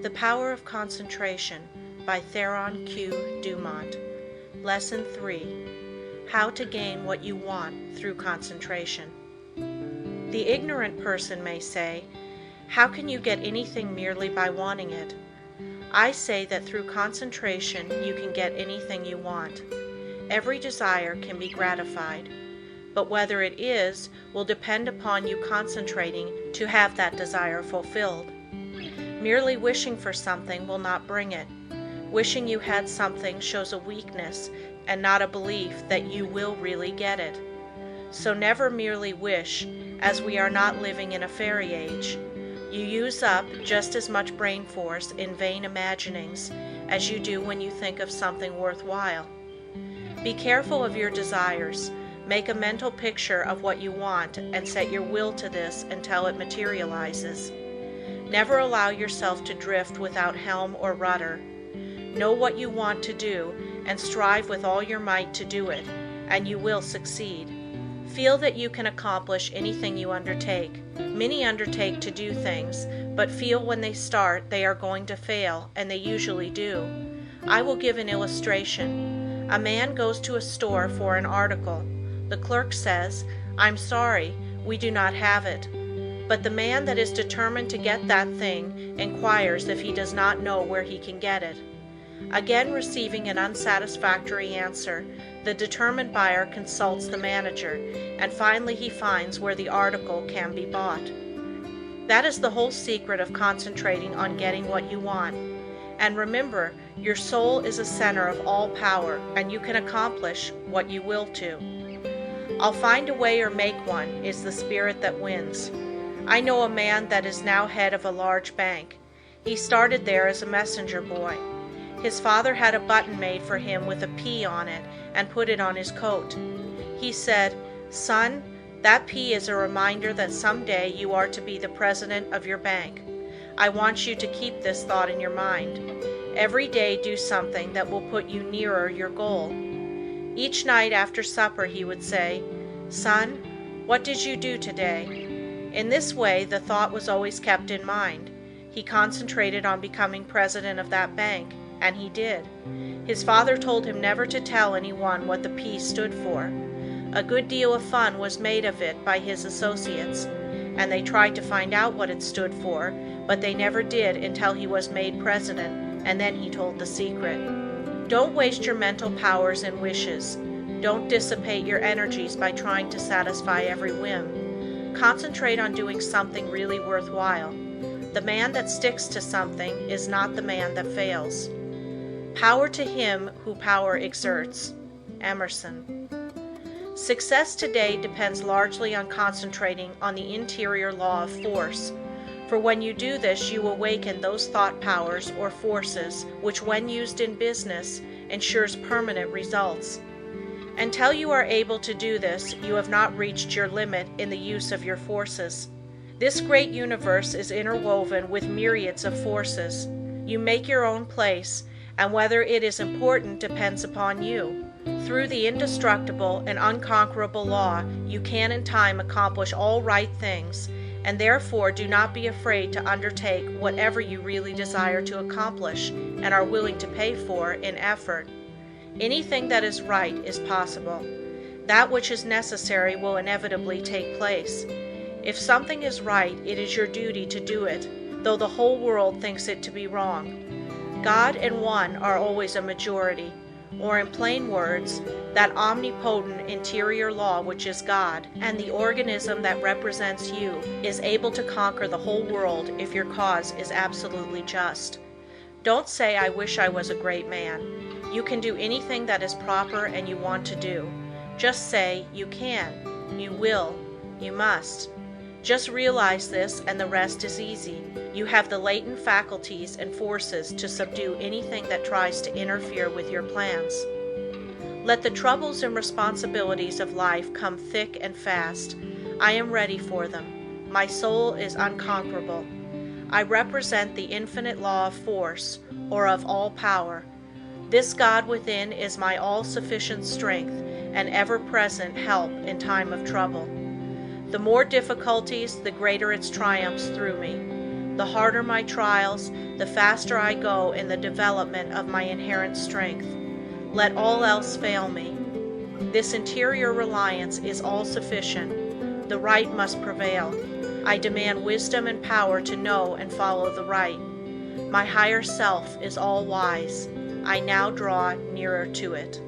The Power of Concentration by Theron Q. Dumont. Lesson 3. How to Gain What You Want Through Concentration. The ignorant person may say, "How can you get anything merely by wanting it?" I say that through concentration you can get anything you want. Every desire can be gratified, but whether it is will depend upon you concentrating to have that desire fulfilled. Merely wishing for something will not bring it. Wishing you had something shows a weakness and not a belief that you will really get it. So never merely wish, as we are not living in a fairy age. You use up just as much brain force in vain imaginings as you do when you think of something worthwhile. Be careful of your desires. Make a mental picture of what you want and set your will to this until it materializes. Never allow yourself to drift without helm or rudder. Know what you want to do and strive with all your might to do it, and you will succeed. Feel that you can accomplish anything you undertake. Many undertake to do things, but feel when they start they are going to fail, and they usually do. I will give an illustration. A man goes to a store for an article. The clerk says, "I'm sorry, we do not have it." But the man that is determined to get that thing inquires if he does not know where he can get it. Again receiving an unsatisfactory answer, the determined buyer consults the manager, and finally he finds where the article can be bought. That is the whole secret of concentrating on getting what you want. And remember, your soul is a center of all power, and you can accomplish what you will to. "I'll find a way or make one" is the spirit that wins. I know a man that is now head of a large bank. He started there as a messenger boy. His father had a button made for him with a P on it and put it on his coat. He said, "Son, that P is a reminder that someday you are to be the president of your bank. I want you to keep this thought in your mind. Every day do something that will put you nearer your goal." Each night after supper he would say, "Son, what did you do today?" In this way the thought was always kept in mind. He concentrated on becoming president of that bank, and he did. His father told him never to tell anyone what the P stood for. A good deal of fun was made of it by his associates, and they tried to find out what it stood for, but they never did until he was made president, and then he told the secret. Don't waste your mental powers in wishes. Don't dissipate your energies by trying to satisfy every whim. Concentrate on doing something really worthwhile. The man that sticks to something is not the man that fails. Power to him who power exerts. Emerson. Success today depends largely on concentrating on the interior law of force, for when you do this you awaken those thought powers or forces which when used in business ensures permanent results. Until you are able to do this, you have not reached your limit in the use of your forces. This great universe is interwoven with myriads of forces. You make your own place, and whether it is important depends upon you. Through the indestructible and unconquerable law, you can in time accomplish all right things, and therefore do not be afraid to undertake whatever you really desire to accomplish and are willing to pay for in effort. Anything that is right is possible. That which is necessary will inevitably take place. If something is right, it is your duty to do it, though the whole world thinks it to be wrong. God and one are always a majority, or in plain words, that omnipotent interior law which is God, and the organism that represents you, is able to conquer the whole world if your cause is absolutely just. Don't say, "I wish I was a great man." You can do anything that is proper and you want to do. Just say, "You can," "You will," "You must." Just realize this and the rest is easy. You have the latent faculties and forces to subdue anything that tries to interfere with your plans. Let the troubles and responsibilities of life come thick and fast. I am ready for them. My soul is unconquerable. I represent the infinite law of force, or of all power. This God within is my all-sufficient strength and ever-present help in time of trouble. The more difficulties, the greater its triumphs through me. The harder my trials, the faster I go in the development of my inherent strength. Let all else fail me. This interior reliance is all sufficient. The right must prevail. I demand wisdom and power to know and follow the right. My higher self is all wise. I now draw nearer to it.